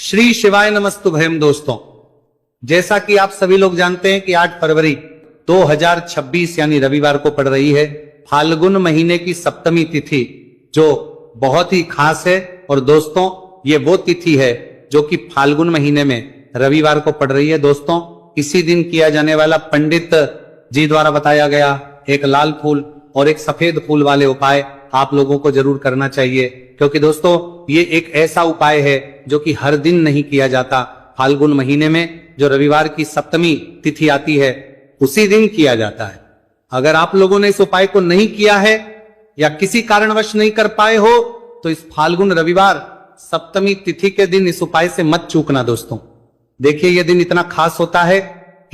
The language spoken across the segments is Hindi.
श्री शिवाय नमस्तुभयम। दोस्तों, जैसा कि आप सभी लोग जानते हैं कि 8 फरवरी 2026 यानी रविवार को पड़ रही है फाल्गुन महीने की सप्तमी तिथि, जो बहुत ही खास है। और दोस्तों, ये वो तिथि है जो कि फाल्गुन महीने में रविवार को पड़ रही है। दोस्तों, इसी दिन किया जाने वाला पंडित जी द्वारा बताया गया एक लाल फूल और एक सफेद फूल वाले उपाय आप लोगों को जरूर करना चाहिए, क्योंकि दोस्तों ये एक ऐसा उपाय है जो कि हर दिन नहीं किया जाता। फाल्गुन महीने में जो रविवार की सप्तमी तिथि आती है उसी दिन किया जाता है। अगर आप लोगों ने इस उपाय को नहीं किया है या किसी कारणवश नहीं कर पाए हो तो इस फाल्गुन रविवार सप्तमी तिथि के दिन इस उपाय से मत चूकना। दोस्तों देखिए, यह दिन इतना खास होता है,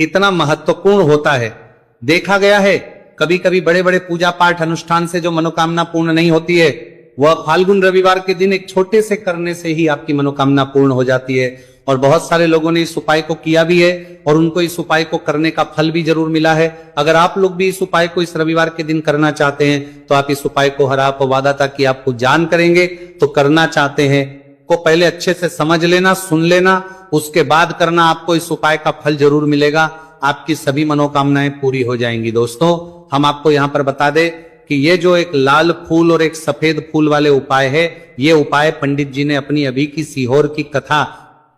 इतना महत्वपूर्ण होता है। देखा गया है कभी कभी बड़े बड़े पूजा पाठ अनुष्ठान से जो मनोकामना पूर्ण नहीं होती है, वह फाल्गुन रविवार के दिन एक छोटे से करने से ही आपकी मनोकामना पूर्ण हो जाती है। और बहुत सारे लोगों ने इस उपाय को किया भी है और उनको इस उपाय को करने का फल भी जरूर मिला है। अगर आप लोग भी इस उपाय को इस रविवार के दिन करना चाहते हैं तो आप इस उपाय को, हर आप वादा था कि आपको जान करेंगे तो करना चाहते हैं को पहले अच्छे से समझ लेना, सुन लेना, उसके बाद करना। आपको इस उपाय का फल जरूर मिलेगा, आपकी सभी मनोकामनाएं पूरी हो जाएंगी। दोस्तों, हम आपको यहां पर बता दें कि ये जो एक लाल फूल और एक सफेद फूल वाले उपाय है, ये उपाय पंडित जी ने अपनी अभी की सीहोर की कथा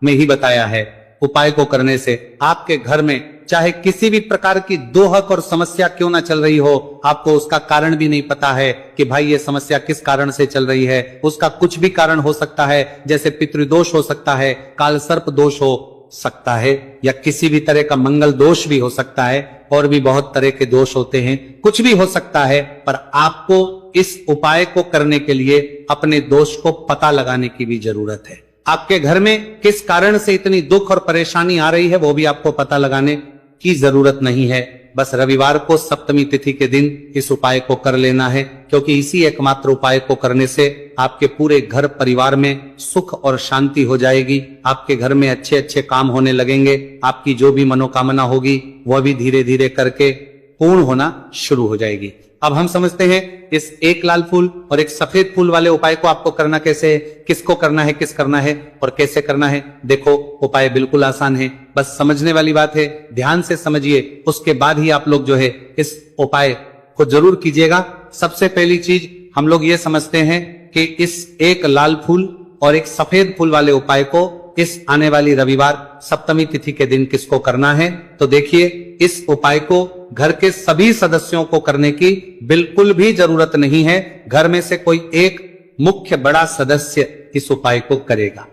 में ही बताया है। उपाय को करने से आपके घर में चाहे किसी भी प्रकार की दोहक और समस्या क्यों ना चल रही हो, आपको उसका कारण भी नहीं पता है कि भाई ये समस्या किस कारण से चल रही है, उसका कुछ भी कारण हो सकता है, जैसे पितृदोष हो सकता है, काल सर्प दोष हो सकता है, या किसी भी तरह का मंगल दोष भी हो सकता है, और भी बहुत तरह के दोष होते हैं, कुछ भी हो सकता है। पर आपको इस उपाय को करने के लिए अपने दोष को पता लगाने की भी जरूरत है। आपके घर में किस कारण से इतनी दुख और परेशानी आ रही है वो भी आपको पता लगाने की जरूरत नहीं है। बस रविवार को सप्तमी तिथि के दिन इस उपाय को कर लेना है, क्योंकि इसी एकमात्र उपाय को करने से आपके पूरे घर परिवार में सुख और शांति हो जाएगी। आपके घर में अच्छे अच्छे काम होने लगेंगे, आपकी जो भी मनोकामना होगी वह भी धीरे धीरे करके पूर्ण होना शुरू हो जाएगी। अब हम समझते हैं इस एक लाल फूल और एक सफेद फूल वाले उपाय को आपको करना कैसे है, किसको करना है, किस करना है और कैसे करना है। देखो, उपाय बिल्कुल आसान है, बस समझने वाली बात है, ध्यान से समझिए, उसके बाद ही आप लोग जो है इस उपाय को जरूर कीजिएगा। सबसे पहली चीज हम लोग ये समझते हैं कि इस एक लाल फूल और एक सफेद फूल वाले उपाय को इस आने वाली रविवार सप्तमी तिथि के दिन किसको करना है। तो देखिए, इस उपाय को घर के सभी सदस्यों को करने की बिल्कुल भी जरूरत नहीं है। घर में से कोई एक मुख्य बड़ा सदस्य इस उपाय को करेगा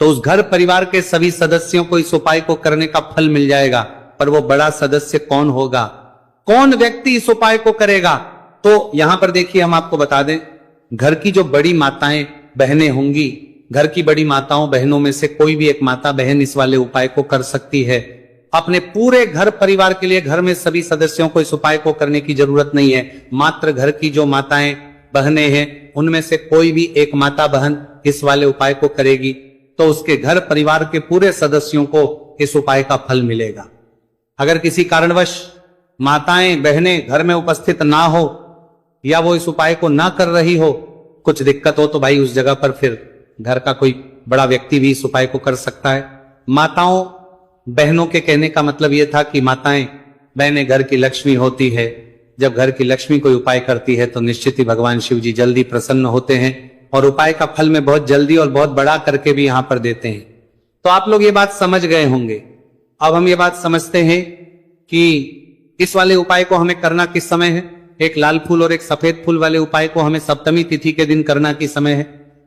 तो उस घर परिवार के सभी सदस्यों को इस उपाय को करने का फल मिल जाएगा। पर वो बड़ा सदस्य कौन होगा, कौन व्यक्ति इस उपाय को करेगा, तो यहां पर देखिए हम आपको बता दें, घर की जो बड़ी माताएं बहनें होंगी, घर की बड़ी माताओं बहनों में से कोई भी एक माता बहन इस वाले उपाय को कर सकती है। अपने पूरे घर परिवार के लिए घर में सभी सदस्यों को इस उपाय को करने की जरूरत नहीं है। मात्र घर की जो माताएं बहनें हैं उनमें से कोई भी एक माता बहन इस वाले उपाय को करेगी तो उसके घर परिवार के पूरे सदस्यों को इस उपाय का फल मिलेगा। अगर किसी कारणवश माताएं बहनें घर में उपस्थित ना हो या वो इस उपाय को ना कर रही हो, कुछ दिक्कत हो, तो भाई उस जगह पर फिर घर का कोई बड़ा व्यक्ति भी इस उपाय को कर सकता है। माताओं बहनों के कहने का मतलब यह था कि माताएं बहनें घर की लक्ष्मी होती है। जब घर की लक्ष्मी कोई उपाय करती है तो निश्चित ही भगवान शिव जी जल्दी प्रसन्न होते हैं और उपाय का फल में बहुत जल्दी और बहुत बड़ा करके भी यहां पर देते हैं। तो आप लोग ये बात समझ गए होंगे। अब हम ये बात समझते हैं कि इस वाले उपाय को हमें करना किस समय है। एक लाल फूल और एक सफेद फूल वाले उपाय को हमें सप्तमी तिथि के दिन करना किस समय है।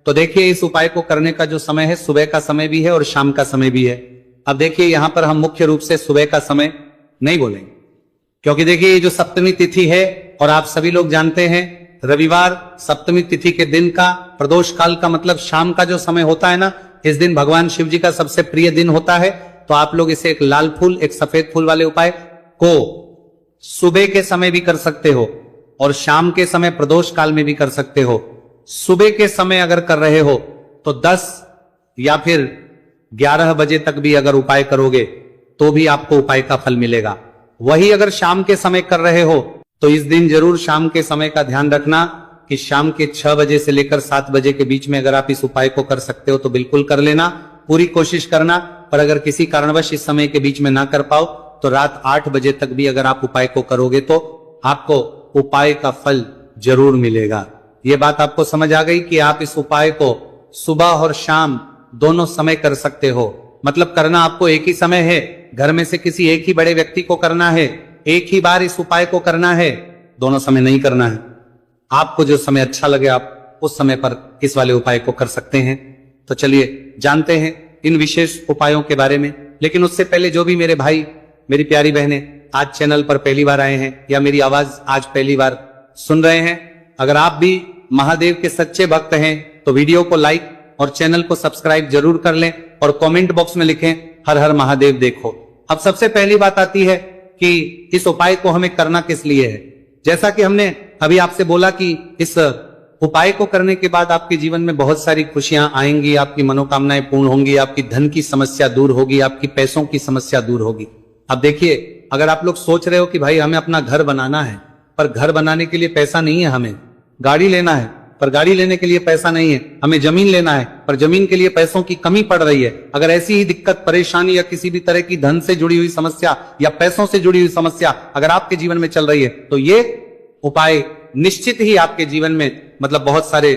तो देखिए, इस उपाय को करने का जो समय है, सुबह का समय भी है और शाम का समय भी है। अब देखिए, यहां पर हम मुख्य रूप से सुबह का समय नहीं बोलेंगे, क्योंकि देखिए ये जो सप्तमी तिथि है और आप सभी लोग जानते हैं रविवार सप्तमी तिथि के दिन का प्रदोष काल का मतलब शाम का जो समय होता है ना, इस दिन भगवान शिव जी का सबसे प्रिय दिन होता है। तो आप लोग इसे एक लाल फूल एक सफेद फूल वाले उपाय को सुबह के समय भी कर सकते हो और शाम के समय प्रदोष काल में भी कर सकते हो। सुबह के समय अगर कर रहे हो तो 10 या फिर 11 बजे तक भी अगर उपाय करोगे तो भी आपको उपाय का फल मिलेगा। वही अगर शाम के समय कर रहे हो तो इस दिन जरूर शाम के समय का ध्यान रखना कि शाम के 6 बजे से लेकर 7 बजे के बीच में अगर आप इस उपाय को कर सकते हो तो बिल्कुल कर लेना। पूरी कोशिश करना, पर अगर किसी कारणवश इस समय के बीच में ना कर पाओ तो रात 8 बजे तक भी अगर आप उपाय को करोगे तो आपको उपाय का फल जरूर मिलेगा। ये बात आपको समझ आ गई कि आप इस उपाय को सुबह और शाम दोनों समय कर सकते हो। मतलब करना आपको एक ही समय है, घर में से किसी एक ही बड़े व्यक्ति को करना है, एक ही बार इस उपाय को करना है, दोनों समय नहीं करना है। आपको जो समय अच्छा लगे आप उस समय पर इस वाले उपाय को कर सकते हैं। तो चलिए जानते हैं इन विशेष उपायों के बारे में। लेकिन उससे पहले जो भी मेरे भाई मेरी प्यारी बहनें आज चैनल पर पहली बार आए हैं या मेरी आवाज आज पहली बार सुन रहे हैं, अगर आप भी महादेव के सच्चे भक्त हैं तो वीडियो को लाइक और चैनल को सब्सक्राइब जरूर कर लें और कमेंट बॉक्स में लिखें हर हर महादेव देखो। अब सबसे पहली बात आती है कि इस उपाय को हमें करना किस लिए है। जैसा कि हमने अभी आपसे बोला कि इस उपाय को करने के बाद आपके जीवन में बहुत सारी खुशियां आएंगी, आपकी मनोकामनाएं पूर्ण होंगी, आपकी धन की समस्या दूर होगी, आपकी पैसों की समस्या दूर होगी। अब देखिए, अगर आप लोग सोच रहे हो कि भाई हमें अपना घर बनाना है पर घर बनाने के लिए पैसा नहीं है, हमें गाड़ी लेना है पर गाड़ी लेने के लिए पैसा नहीं है, हमें जमीन लेना है पर जमीन के लिए पैसों की कमी पड़ रही है, अगर ऐसी ही दिक्कत परेशानी या किसी भी तरह की धन से जुड़ी हुई समस्या या पैसों से जुड़ी हुई समस्या अगर आपके जीवन में चल रही है तो ये उपाय निश्चित ही आपके जीवन में मतलब बहुत सारे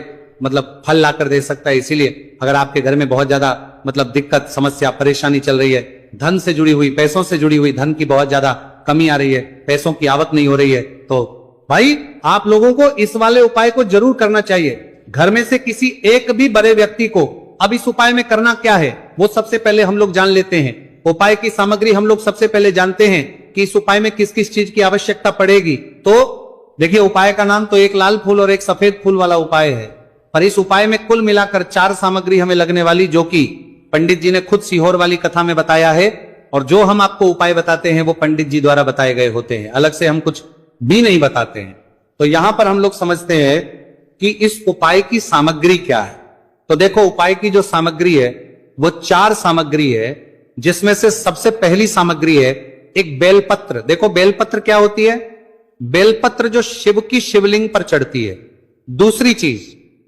फल ला कर दे सकता है। इसीलिए अगर आपके घर में बहुत ज्यादा दिक्कत समस्या परेशानी चल रही है, धन से जुड़ी हुई पैसों से जुड़ी हुई धन की बहुत ज्यादा कमी आ रही है, पैसों की आवक नहीं हो रही है, तो भाई आप लोगों को इस वाले उपाय को जरूर करना चाहिए। घर में से किसी एक भी बड़े व्यक्ति को अब इस उपाय में करना क्या है वो सबसे पहले हम लोग जान लेते हैं। उपाय की सामग्री हम लोग सबसे पहले जानते हैं कि इस उपाय में किस किस चीज की आवश्यकता पड़ेगी। तो देखिए, उपाय का नाम तो एक लाल फूल और एक सफेद फूल वाला उपाय है, पर इस उपाय में कुल मिलाकर 4 सामग्री हमें लगने वाली, जो कि पंडित जी ने खुद सीहोर वाली कथा में बताया है, और जो हम आपको उपाय बताते हैं वो पंडित जी द्वारा बताए गए होते हैं, अलग से हम कुछ भी नहीं बताते हैं। तो यहां पर हम लोग समझते हैं कि इस उपाय की सामग्री क्या है। तो देखो, उपाय की जो सामग्री है वो 4 सामग्री है, जिसमें से सबसे पहली सामग्री है एक बेलपत्र। देखो, बेलपत्र क्या होती है? बेलपत्र जो शिव की शिवलिंग पर चढ़ती है। दूसरी चीज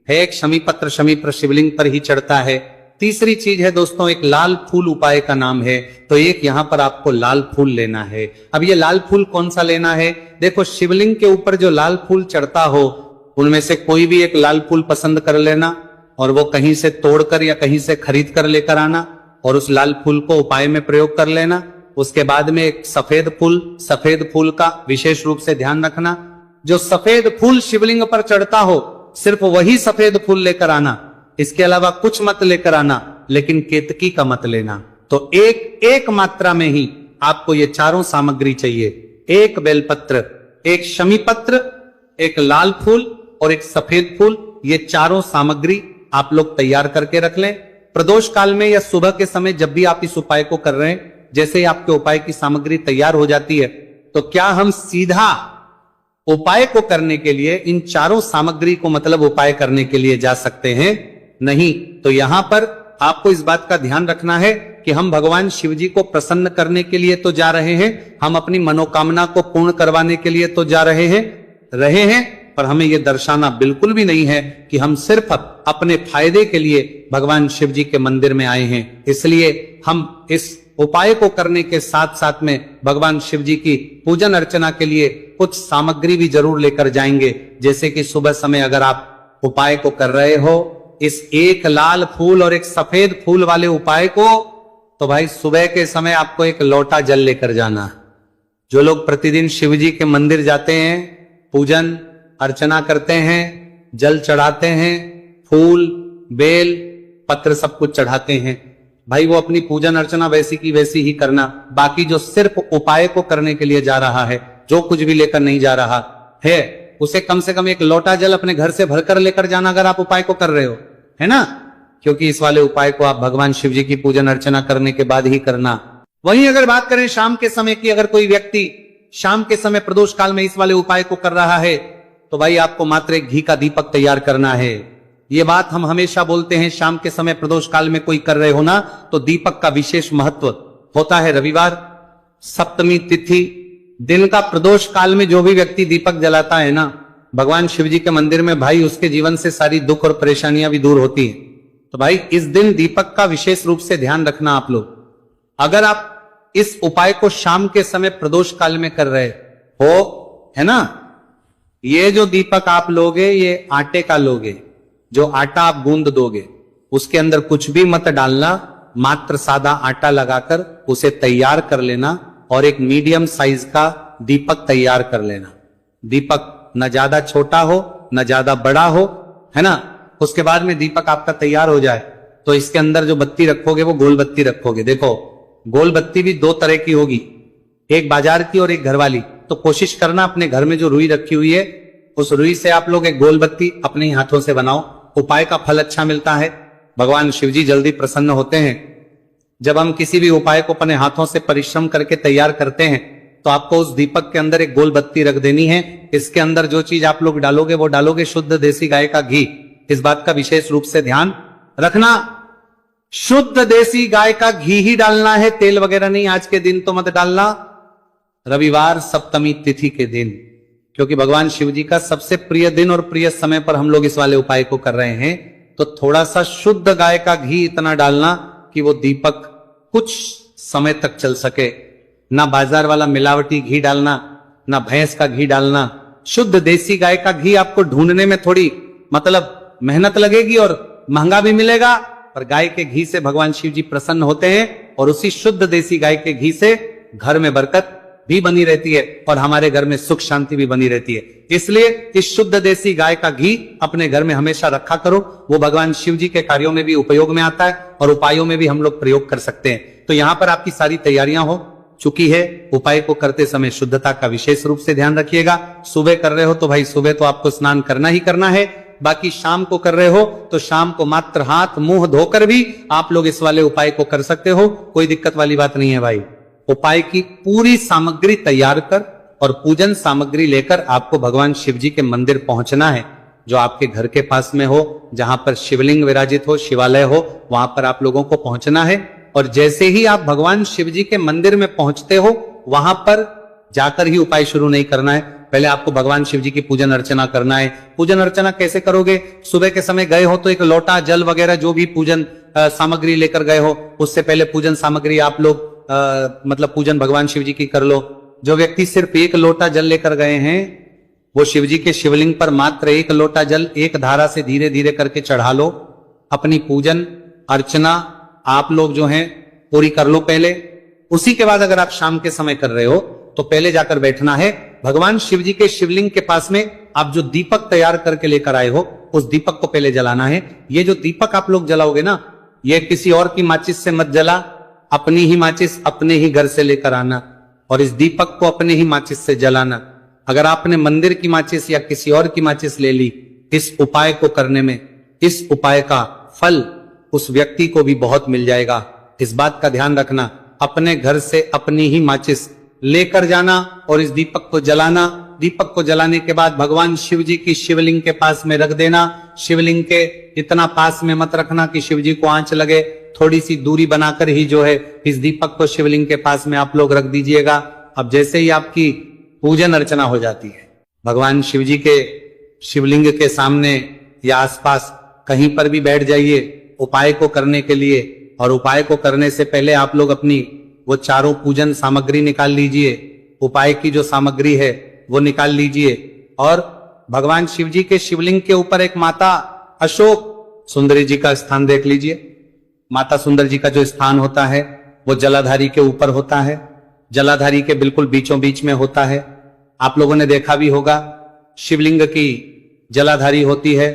है एक शमी पत्र, शमी पर शिवलिंग पर ही चढ़ता है। तीसरी चीज है दोस्तों एक लाल फूल, उपाय का नाम है, तो एक यहां पर आपको लाल फूल लेना है। अब ये लाल फूल कौन सा लेना है? देखो, शिवलिंग के ऊपर जो लाल फूल चढ़ता हो उनमें से कोई भी एक लाल फूल पसंद कर लेना और वो कहीं से तोड़कर या कहीं से खरीद कर लेकर आना और उस लाल फूल को उपाय में प्रयोग कर लेना। उसके बाद में एक सफेद फूल का विशेष रूप से ध्यान रखना, जो सफेद फूल शिवलिंग पर चढ़ता हो सिर्फ वही सफेद फूल लेकर आना, इसके अलावा कुछ मत लेकर आना, लेकिन केतकी का मत लेना। तो एक मात्रा में ही आपको ये चारों सामग्री चाहिए, एक बेलपत्र, एक शमी पत्र, एक लाल फूल और एक सफेद फूल। ये चारों सामग्री आप लोग तैयार करके रख लें। प्रदोष काल में या सुबह के समय जब भी आप इस उपाय को कर रहे हैं, जैसे ही आपके उपाय की सामग्री तैयार हो जाती है, तो क्या हम सीधा उपाय को करने के लिए इन चारों सामग्री को उपाय करने के लिए जा सकते हैं? नहीं। तो यहां पर आपको इस बात का ध्यान रखना है कि हम भगवान शिव जी को प्रसन्न करने के लिए तो जा रहे हैं, हम अपनी मनोकामना को पूर्ण करवाने के लिए तो जा रहे हैं, पर हमें यह दर्शाना बिल्कुल भी नहीं है कि हम सिर्फ अपने फायदे के लिए भगवान शिव जी के मंदिर में आए हैं। इसलिए हम इस उपाय को करने के साथ साथ में भगवान शिव जी की पूजन अर्चना के लिए कुछ सामग्री भी जरूर लेकर जाएंगे। जैसे कि सुबह समय अगर आप उपाय को कर रहे हो, इस एक लाल फूल और एक सफेद फूल वाले उपाय को, तो भाई सुबह के समय आपको एक लोटा जल लेकर जाना। जो लोग प्रतिदिन शिव जी के मंदिर जाते हैं, पूजन अर्चना करते हैं, जल चढ़ाते हैं, फूल बेल पत्र सब कुछ चढ़ाते हैं, भाई वो अपनी पूजन अर्चना वैसी की वैसी ही करना। बाकी जो सिर्फ उपाय को करने के लिए जा रहा है, जो कुछ भी लेकर नहीं जा रहा है, उसे कम से कम एक लोटा जल अपने घर से भरकर लेकर जाना अगर आप उपाय को कर रहे हो, है ना? क्योंकि इस वाले उपाय को आप भगवान शिव जी की पूजन अर्चना करने के बाद ही करना। वहीं अगर बात करें शाम के समय की, अगर कोई व्यक्ति शाम के समय प्रदोष काल में इस वाले उपाय को कर रहा है, तो भाई आपको मात्र एक घी का दीपक तैयार करना है। ये बात हम हमेशा बोलते हैं, शाम के समय प्रदोष काल में कोई कर रहे हो ना, तो दीपक का विशेष महत्व होता है। रविवार, सप्तमी तिथि, दिन का प्रदोष काल में जो भी व्यक्ति दीपक जलाता है ना भगवान शिव जी के मंदिर में, भाई उसके जीवन से सारी दुख और परेशानियां भी दूर होती हैं। तो भाई इस दिन दीपक का विशेष रूप से ध्यान रखना आप लोग। अगर आप इस उपाय को शाम के समय प्रदोष काल में कर रहे हो, है ना, ये जो दीपक आप लोगे ये आटे का लोगे, जो आटा आप गूंद दोगे उसके अंदर कुछ भी मत डालना, मात्र सादा आटा लगाकर उसे तैयार कर लेना और एक मीडियम साइज का दीपक तैयार कर लेना। दीपक न ज्यादा छोटा हो न ज्यादा बड़ा हो, है ना। उसके बाद में दीपक आपका तैयार हो जाए तो इसके अंदर जो बत्ती रखोगे वो गोल बत्ती रखोगे। देखो गोल बत्ती भी दो तरह की होगी, एक बाजार की और एक घर वाली। तो कोशिश करना अपने घर में जो रुई रखी हुई है उस रुई से आप लोग एक गोल बत्ती अपने हाथों से बनाओ। उपाय का फल अच्छा मिलता है, भगवान शिवजी जल्दी प्रसन्न होते हैं। जब हम किसी भी उपाय को अपने हाथों से परिश्रम करके तैयार करते हैं तो आपको उस दीपक के अंदर एक गोल बत्ती रख देनी है। इसके अंदर जो चीज आप लोग डालोगे वो डालोगे शुद्ध देसी गाय का घी। इस बात का विशेष रूप से ध्यान रखना, शुद्ध देसी गाय का घी ही डालना है, तेल वगैरह नहीं। आज के दिन तो मत डालना, रविवार सप्तमी तिथि के दिन, क्योंकि भगवान शिव जी का सबसे प्रिय दिन और प्रिय समय पर हम लोग इस वाले उपाय को कर रहे हैं। तो थोड़ा सा शुद्ध गाय का घी इतना डालना कि वो दीपक कुछ समय तक चल सके। ना बाजार वाला मिलावटी घी डालना, ना भैंस का घी डालना। शुद्ध देसी गाय का घी आपको ढूंढने में थोड़ी मतलब मेहनत लगेगी और महंगा भी मिलेगा, पर गाय के घी से भगवान शिव जी प्रसन्न होते हैं और उसी शुद्ध देसी गाय के घी से घर में बरकत भी बनी रहती है और हमारे घर में सुख शांति भी बनी रहती है। इसलिए इस शुद्ध देसी गाय का घी अपने घर में हमेशा रखा करो, वो भगवान शिव जी के कार्यों में भी उपयोग में आता है और उपायों में भी हम लोग प्रयोग कर सकते हैं। तो यहां पर आपकी सारी तैयारियां हो चुकी है। उपाय को करते समय शुद्धता का विशेष रूप से ध्यान रखिएगा। सुबह कर रहे हो तो भाई सुबह तो आपको स्नान करना ही करना है, बाकी शाम को कर रहे हो तो शाम को मात्र हाथ मुंह धोकर भी आप लोग इस वाले उपाय को कर सकते हो, कोई दिक्कत वाली बात नहीं है भाई। उपाय की पूरी सामग्री तैयार कर और पूजन सामग्री लेकर आपको भगवान शिव जी के मंदिर पहुंचना है, जो आपके घर के पास में हो, जहां पर शिवलिंग विराजित हो, शिवालय हो, वहां पर आप लोगों को पहुंचना है। और जैसे ही आप भगवान शिव जी के मंदिर में पहुंचते हो वहां पर जाकर ही उपाय शुरू नहीं करना है, पहले आपको भगवान शिव जी की पूजन अर्चना करना है। पूजन अर्चना कैसे करोगे? सुबह के समय गए हो तो एक लोटा जल वगैरह जो भी पूजन सामग्री लेकर गए हो उससे पहले पूजन सामग्री आप लोग मतलब पूजन भगवान शिव जी की कर लो। जो व्यक्ति सिर्फ एक लोटा जल लेकर गए हैं वो शिव जी के शिवलिंग पर मात्र एक लोटा जल एक धारा से धीरे धीरे करके चढ़ा लो। अपनी पूजन अर्चना आप लोग जो हैं पूरी कर लो पहले। उसी के बाद अगर आप शाम के समय कर रहे हो तो पहले जाकर बैठना है भगवान शिव जी के शिवलिंग के पास में। आप जो दीपक तैयार करके लेकर आए हो उस दीपक को पहले जलाना है। ये जो दीपक आप लोग जलाओगे ना, ये किसी और की माचिस से मत जला, अपनी ही माचिस अपने ही घर से लेकर आना और इस दीपक को अपने ही माचिस से जलाना। अगर आपने मंदिर की माचिस या किसी और की माचिस ले ली इस उपाय को करने में, इस उपाय का फल उस व्यक्ति को भी बहुत मिल जाएगा। इस बात का ध्यान रखना, अपने घर से अपनी ही माचिस लेकर जाना और इस दीपक को जलाना। दीपक को जलाने के बाद भगवान शिव जी की शिवलिंग के पास में रख देना। शिवलिंग के इतना पास में मत रखना कि शिव जी को आंच लगे, थोड़ी सी दूरी बनाकर ही जो है इस दीपक को शिवलिंग के पास में आप लोग रख दीजिएगा। अब जैसे ही आपकी पूजन अर्चना हो जाती है, भगवान शिव जी के शिवलिंग के सामने या आसपास कहीं पर भी बैठ जाइए उपाय को करने के लिए। और उपाय को करने से पहले आप लोग अपनी वो चारों पूजन सामग्री निकाल लीजिए, उपाय की जो सामग्री है वो निकाल लीजिए और भगवान शिव जी के शिवलिंग के ऊपर एक माता अशोक सुंदरी जी का स्थान देख लीजिए। माता सुंदर जी का जो स्थान होता है वो जलाधारी के ऊपर होता है, जलाधारी के बिल्कुल बीचों बीच में होता है। आप लोगों ने देखा भी होगा शिवलिंग की जलाधारी होती है,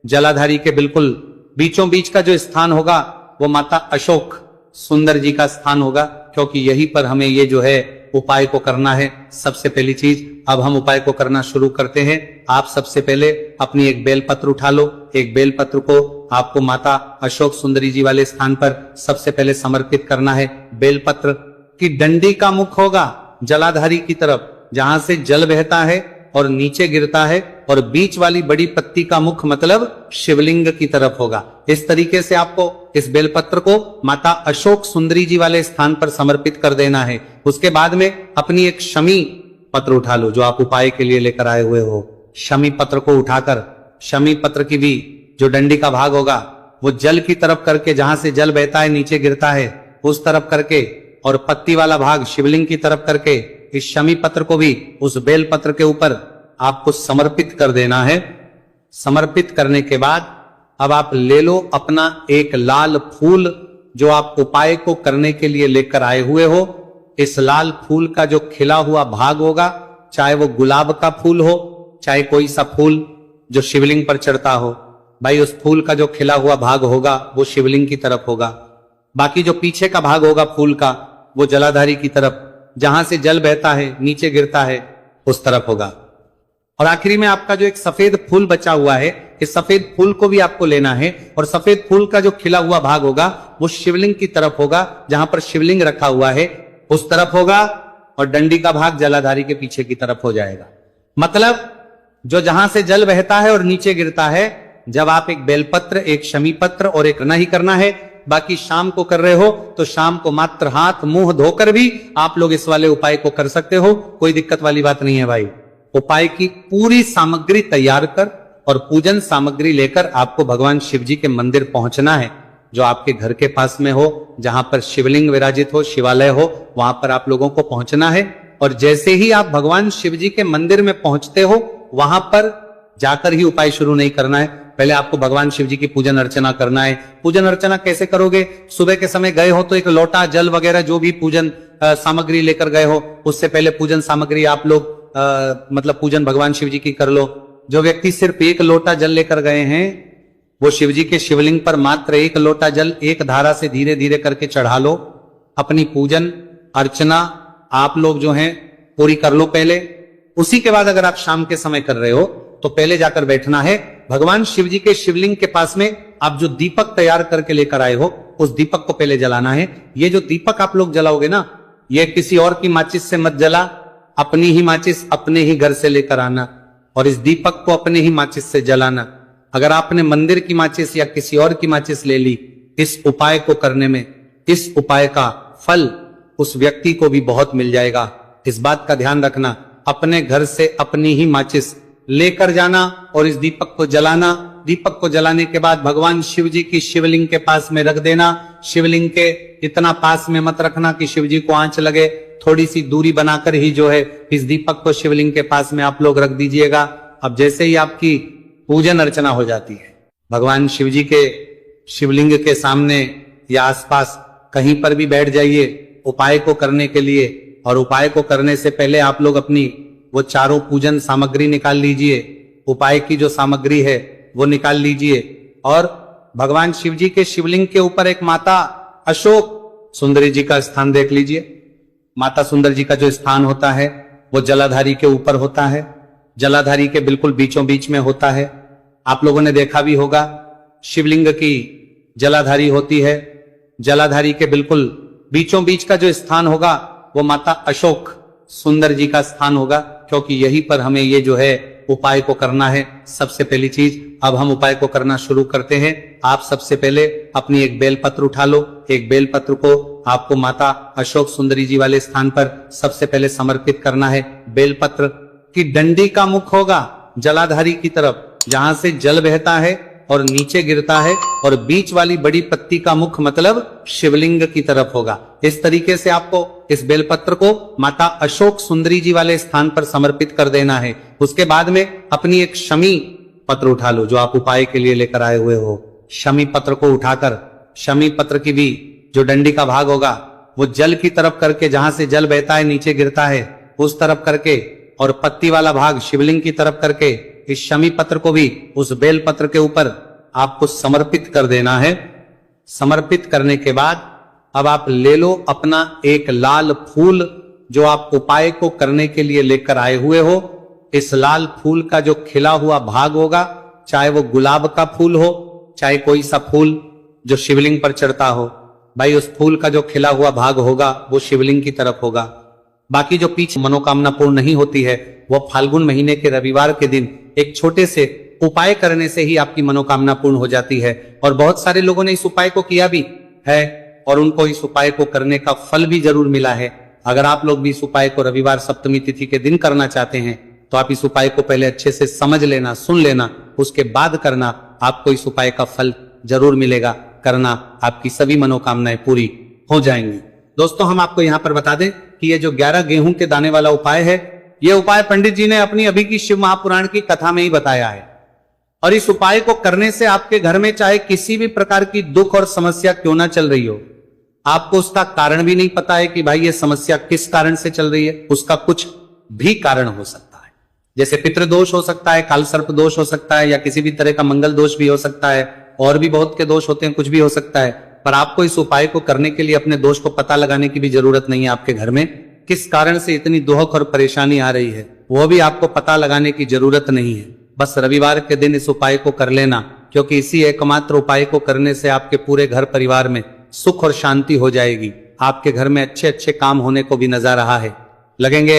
जलाधारी के बिल्कुल बीचों बीच का जो स्थान होगा वो माता अशोक सुंदर जी का स्थान होगा, क्योंकि यहीं पर हमें ये जो है उपाय को करना है। सबसे पहली चीज, अब हम उपाय को करना शुरू करते हैं। आप सबसे पहले अपनी एक बेलपत्र उठा लो। एक बेलपत्र को आपको माता अशोक सुंदरी जी वाले स्थान पर सबसे पहले समर्पित करना है। बेलपत्र की डंडी का मुख होगा जलाधारी की तरफ, जहां से जल बहता है और नीचे गिरता है, और बीच वाली बड़ी पत्ती का मुख मतलब शिवलिंग की तरफ होगा। इस तरीके से आपको इस बेलपत्र को माता अशोक सुंदरी जी वाले स्थान पर समर्पित कर देना है। उसके बाद में अपनी एक शमी पत्र उठा लो जो आप उपाय के लिए लेकर आए हुए हो। शमी पत्र को उठाकर, शमी पत्र की भी जो डंडी का भाग होगा वो जल की तरफ करके, जहां से जल बहता है नीचे गिरता है उस तरफ करके, और पत्ती वाला भाग शिवलिंग की तरफ करके इस शमी पत्र को भी उस बेल पत्र के ऊपर आपको समर्पित कर देना है। समर्पित करने के बाद अब आप ले लो अपना एक लाल फूल जो आप उपाय को करने के लिए लेकर आए हुए हो। इस लाल फूल का जो खिला हुआ भाग होगा, चाहे वो गुलाब का फूल हो, चाहे कोई सा फूल जो शिवलिंग पर चढ़ता हो, भाई उस फूल का जो खिला हुआ भाग होगा वो शिवलिंग की तरफ होगा। बाकी जो पीछे का भाग होगा फूल का वो जलाधारी की तरफ, जहां से जल बहता है नीचे गिरता है उस तरफ होगा। और आखिरी में आपका जो एक सफेद फूल बचा हुआ है, इस सफेद फूल को भी आपको लेना है और सफेद फूल का जो खिला हुआ भाग होगा वो शिवलिंग की तरफ होगा, जहां पर शिवलिंग रखा हुआ है उस तरफ होगा, और डंडी का भाग जलाधारी के पीछे की तरफ हो जाएगा। मतलब जो जहां से जल बहता है और नीचे गिरता है, जब आप एक बेलपत्र, एक शमी पत्र और एक नहीं करना है, बाकी शाम को कर रहे हो तो शाम को मात्र हाथ मुंह धोकर भी आप लोग इस वाले उपाय को कर सकते हो, कोई दिक्कत वाली बात नहीं है भाई। उपाय की पूरी सामग्री तैयार कर और पूजन सामग्री लेकर आपको भगवान शिव जी के मंदिर पहुंचना है, जो आपके घर के पास में हो, जहां पर शिवलिंग विराजित हो, शिवालय हो, वहां पर आप लोगों को पहुंचना है। और जैसे ही आप भगवान शिव जी के मंदिर में पहुंचते हो, वहां पर जाकर ही उपाय शुरू नहीं करना है, पहले आपको भगवान शिव जी की पूजन अर्चना करना है। पूजन अर्चना कैसे करोगे? सुबह के समय गए हो तो एक लोटा जल वगैरह जो भी पूजन सामग्री लेकर गए हो, उससे पहले पूजन सामग्री आप लोग मतलब पूजन भगवान शिव जी की कर लो। जो व्यक्ति सिर्फ एक लोटा जल लेकर गए हैं, वो शिव जी के शिवलिंग पर मात्र एक लोटा जल एक धारा से धीरे धीरे करके चढ़ा लो। अपनी पूजन अर्चना आप लोग जो है पूरी कर लो पहले। उसी के बाद अगर आप शाम के समय कर रहे हो तो पहले जाकर बैठना है भगवान शिव जी के शिवलिंग के पास में। आप जो दीपक तैयार करके लेकर आए हो उस दीपक को पहले जलाना है। ये जो दीपक आप लोग जलाओगे ना, ये किसी और की माचिस से मत जला, अपनी ही माचिस अपने ही घर से लेकर आना और इस दीपक को अपने ही माचिस से जलाना। अगर आपने मंदिर की माचिस या किसी और की माचिस ले ली, इस उपाय को करने में इस उपाय का फल उस व्यक्ति को भी बहुत मिल जाएगा। इस बात का ध्यान रखना, अपने घर से अपनी ही माचिस लेकर जाना और इस दीपक को जलाना। दीपक को जलाने के बाद भगवान शिव जी की शिवलिंग के पास में रख देना। शिवलिंग के इतना पास में मत रखना कि शिव जी को आंच लगे, थोड़ी सी दूरी बनाकर ही जो है इस दीपक को शिवलिंग के पास में आप लोग रख दीजिएगा। अब जैसे ही आपकी पूजन अर्चना हो जाती है, भगवान शिव जी के शिवलिंग के सामने या आसपास कहीं पर भी बैठ जाइए उपाय को करने के लिए। और उपाय को करने से पहले आप लोग अपनी वो चारों पूजन सामग्री निकाल लीजिए, उपाय की जो सामग्री है वो निकाल लीजिए। और भगवान शिव जी के शिवलिंग के ऊपर एक माता अशोक सुंदरी जी का स्थान देख लीजिए। माता सुंदर जी का जो स्थान होता है वो जलाधारी के ऊपर होता है, जलाधारी के बिल्कुल बीचों बीच में होता है। आप लोगों ने देखा भी होगा शिवलिंग की जलाधारी होती है, जलाधारी के बिल्कुल बीचों बीच का जो स्थान होगा वो माता अशोक सुंदर जी का स्थान होगा, क्योंकि यहीं पर हमें ये जो है उपाय को करना है। सबसे पहली चीज, अब हम उपाय को करना शुरू करते हैं। आप सबसे पहले अपनी एक बेलपत्र उठा लो। एक बेलपत्र को आपको माता अशोक सुंदरी जी वाले स्थान पर सबसे पहले समर्पित करना है। बेलपत्र की डंडी का मुख होगा जलाधारी की तरफ, जहां से जल बहता है और नीचे गिरता है, और बीच वाली बड़ी पत्ती का मुख मतलब शिवलिंग की तरफ होगा। इस तरीके से आपको इस बेलपत्र को माता अशोक सुंदरी जी वाले स्थान पर समर्पित कर देना है। उसके बाद में अपनी एक शमी पत्र उठा लो जो आप उपाय के लिए लेकर आए हुए हो। शमी पत्र को उठाकर शमी पत्र की भी जो डंडी का भाग होगा वो जल की तरफ करके, जहां से जल बहता है नीचे गिरता है उस तरफ करके, और पत्ती वाला भाग शिवलिंग की तरफ करके इस शमी पत्र को भी उस बेल पत्र के ऊपर आपको समर्पित कर देना है। समर्पित करने के बाद अब आप ले लो अपना एक लाल फूल जो आप उपाय को करने के लिए लेकर आए हुए हो। इस लाल फूल का जो खिला हुआ भाग होगा, चाहे वो गुलाब का फूल हो, चाहे कोई सा फूल जो शिवलिंग पर चढ़ता हो, भाई उस फूल का जो खिला हुआ भाग होगा वो शिवलिंग की तरफ होगा। बाकी जो पीछे मनोकामना पूर्ण नहीं होती है वो फाल्गुन महीने के रविवार के दिन एक छोटे से उपाय करने से ही आपकी मनोकामना पूर्ण हो जाती है। और बहुत सारे लोगों ने इस उपाय को किया भी है और उनको इस उपाय को करने का फल भी जरूर मिला है। अगर आप लोग भी इस उपाय को रविवार सप्तमी तिथि के दिन करना चाहते हैं तो आप इस उपाय को पहले अच्छे से समझ लेना, सुन लेना, उसके बाद करना, आपको इस उपाय का फल जरूर मिलेगा। करना, आपकी सभी मनोकामनाएं पूरी हो जाएंगी। दोस्तों, हम आपको यहाँ पर बता दें कि ये जो 11 गेहूं के दाने वाला उपाय है, ये उपाय पंडित जी ने अपनी अभी की शिव महापुराण की कथा में ही बताया है। और इस उपाय को करने से आपके घर में चाहे किसी भी प्रकार की दुख और समस्या क्यों ना चल रही हो, आपको उसका कारण भी नहीं पता है कि भाई ये समस्या किस कारण से चल रही है, उसका कुछ भी कारण हो सकता है। जैसे पितृदोष हो सकता है, काल सर्प दोष हो सकता है, या किसी भी तरह का मंगल दोष भी हो सकता है, और भी बहुत के दोष होते हैं, कुछ भी हो सकता है। पर आपको इस उपाय को करने के लिए अपने दोष को पता लगाने की भी जरूरत नहीं है। आपके घर में किस कारण से इतनी दुख और परेशानी आ रही है, वो भी आपको पता लगाने की जरूरत नहीं है। बस रविवार के दिन इस उपाय को कर लेना, क्योंकि इसी एकमात्र उपाय को करने से आपके पूरे घर परिवार में सुख और शांति हो जाएगी। आपके घर में अच्छे अच्छे काम होने को भी नजर रहा है लगेंगे।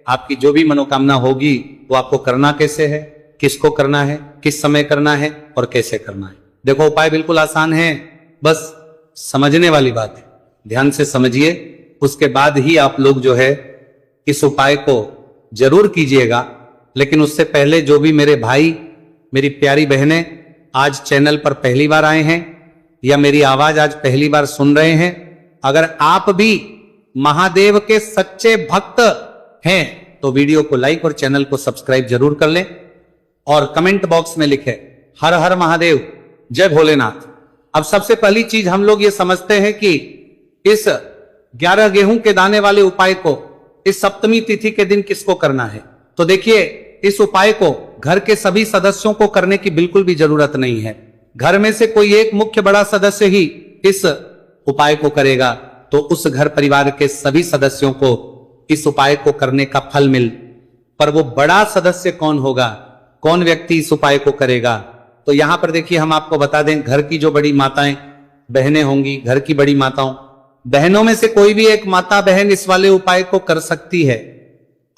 आपकी जो भी मनोकामना होगी वो आपको करना कैसे है, किसको करना है, किस समय करना है और कैसे करना है। देखो, उपाय बिल्कुल आसान है, बस समझने वाली बात है। ध्यान से समझिए, उसके बाद ही आप लोग जो है इस उपाय को जरूर कीजिएगा। लेकिन उससे पहले जो भी मेरे भाई, मेरी प्यारी बहनें आज चैनल पर पहली बार आए हैं या मेरी आवाज आज पहली बार सुन रहे हैं, अगर आप भी महादेव के सच्चे भक्त हैं तो वीडियो को लाइक और चैनल को सब्सक्राइब जरूर कर लें और कमेंट बॉक्स में लिखें हर हर महादेव, जय भोलेनाथ। अब सबसे पहली चीज हम लोग ये समझते हैं कि इस 11 गेहूं के दाने वाले उपाय को इस सप्तमी तिथि के दिन किसको करना है। तो देखिए, इस उपाय को घर के सभी सदस्यों को करने की बिल्कुल भी जरूरत नहीं है। घर में से कोई एक मुख्य बड़ा सदस्य ही इस उपाय को करेगा तो उस घर परिवार के सभी सदस्यों को इस उपाय को करने का फल मिल। पर वो बड़ा सदस्य कौन होगा, कौन व्यक्ति इस उपाय को करेगा, तो यहां पर देखिए हम आपको बता दें, घर की जो बड़ी माताएं बहनें होंगी, घर की बड़ी माताओं बहनों में से कोई भी एक माता बहन इस वाले उपाय को कर सकती है।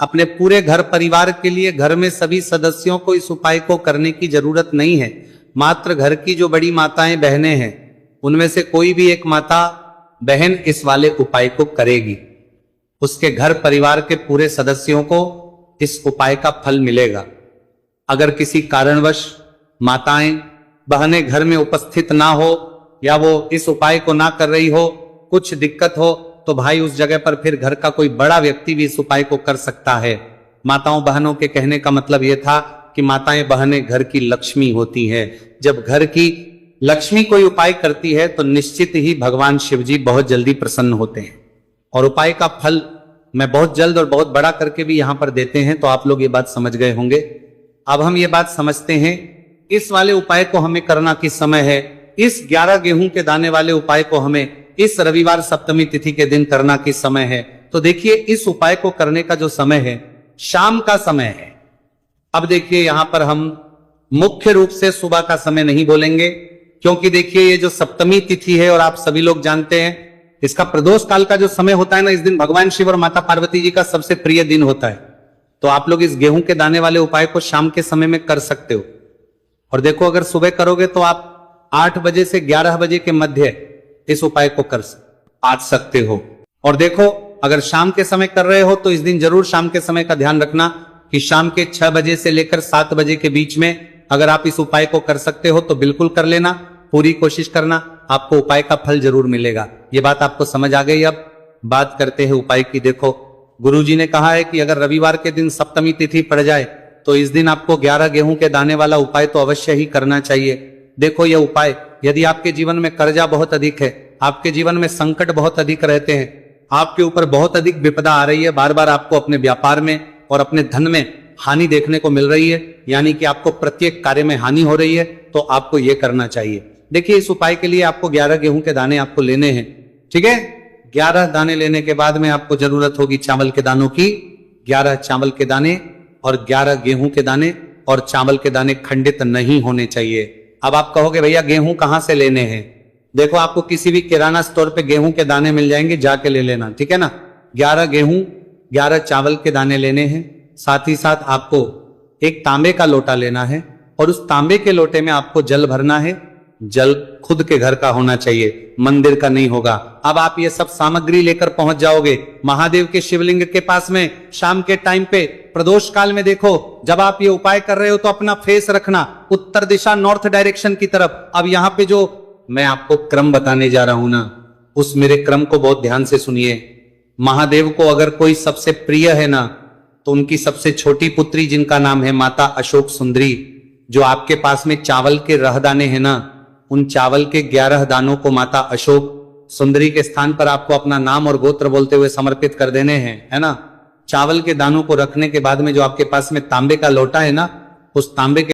अपने पूरे घर परिवार के लिए घर में सभी सदस्यों को इस उपाय को करने की जरूरत नहीं है। मात्र घर की जो बड़ी माताएं बहनें हैं उनमें से कोई भी एक माता बहन इस वाले उपाय को करेगी, उसके घर परिवार के पूरे सदस्यों को इस उपाय का फल मिलेगा। अगर किसी कारणवश माताएं बहनें घर में उपस्थित ना हो या वो इस उपाय को ना कर रही हो, कुछ दिक्कत हो, तो भाई उस जगह पर फिर घर का कोई बड़ा व्यक्ति भी इस उपाय को कर सकता है। माताओं बहनों के कहने का मतलब यह था कि माताएं बहनें घर की लक्ष्मी होती हैं। जब घर की लक्ष्मी कोई उपाय करती है तो निश्चित ही भगवान शिव जी बहुत जल्दी प्रसन्न होते हैं और उपाय का फल मैं बहुत जल्द और बहुत बड़ा करके भी यहां पर देते हैं। तो आप लोग ये बात समझ गए होंगे। अब हम ये बात समझते हैं इस वाले उपाय को हमें करना किस समय है। इस 11 गेहूं के दाने वाले उपाय को हमें इस रविवार सप्तमी तिथि के दिन करना किस समय है। तो देखिए, इस उपाय को करने का जो समय है शाम का समय है। अब देखिए, यहां पर हम मुख्य रूप से सुबह का समय नहीं बोलेंगे, क्योंकि देखिए ये जो सप्तमी तिथि है और आप सभी लोग जानते हैं इसका प्रदोष काल का जो समय होता है ना, इस दिन भगवान शिव और माता पार्वती जी का सबसे प्रिय दिन होता है। तो आप लोग इस गेहूं के दाने वाले उपाय को शाम के समय में कर सकते हो। और देखो, अगर सुबह करोगे तो आप 8 बजे से 11 बजे के मध्य इस उपाय को कर आज सकते हो। और देखो, अगर शाम के समय कर रहे हो तो इस दिन जरूर शाम के समय का ध्यान रखना कि शाम के 6 बजे से लेकर 7 बजे के बीच में अगर आप इस उपाय को कर सकते हो तो बिल्कुल कर लेना, पूरी कोशिश करना, आपको उपाय का फल जरूर मिलेगा। ये बात आपको समझ आ गई। अब बात करते हैं उपाय की। देखो, गुरुजी ने कहा है कि अगर रविवार के दिन सप्तमी तिथि पड़ जाए तो इस दिन आपको 11 गेहूं के दाने वाला उपाय तो अवश्य ही करना चाहिए। देखो, यह उपाय यदि आपके जीवन में कर्जा बहुत अधिक है, आपके जीवन में संकट बहुत अधिक रहते हैं, आपके ऊपर बहुत अधिक विपदा आ रही है, बार बार आपको अपने व्यापार में और अपने धन में हानि देखने को मिल रही है, यानी कि आपको प्रत्येक कार्य में हानि हो रही है, तो आपको यह करना चाहिए। देखिए, इस उपाय के लिए आपको 11 गेहूं के दाने आपको लेने हैं। ठीक है, 11 दाने लेने के बाद में आपको जरूरत होगी चावल के दानों की। 11 चावल के दाने और 11 गेहूं के दाने, और चावल के दाने खंडित नहीं होने चाहिए। अब आप कहोगे भैया गेहूं कहां से लेने हैं। देखो, आपको किसी भी किराना स्टोर पे गेहूं के दाने मिल जाएंगे, जाके ले लेना। ठीक है ना। 11 गेहूं 11 चावल के दाने लेने हैं। साथ ही साथ आपको एक तांबे का लोटा लेना है और उस तांबे के लोटे में आपको जल भरना है जल खुद के घर का होना चाहिए, मंदिर का नहीं होगा। अब आप ये सब सामग्री लेकर पहुंच जाओगे महादेव के शिवलिंग के पास में। शाम के टाइम पे प्रदोष काल में देखो, जब आप ये उपाय कर रहे हो तो अपना फेस रखना उत्तर दिशा, नॉर्थ डायरेक्शन की तरफ। अब यहाँ पे जो मैं आपको क्रम बताने जा रहा हूं ना, उस मेरे क्रम को बहुत ध्यान से सुनिए। महादेव को अगर कोई सबसे प्रिय है ना, तो उनकी सबसे छोटी पुत्री जिनका नाम है माता अशोक सुंदरी, जो आपके पास में चावल के रहदाने हैं ना, उन चावल के 11 दानों को माता अशोक सुंदरी के स्थान पर आपको अपना नाम और गोत्र बोलते हुए समर्पित कर देने हैं, है ना। चावल के दानों को रखने के बाद में जो आपके पास में तांबे का लोटा है ना, उस तांबे के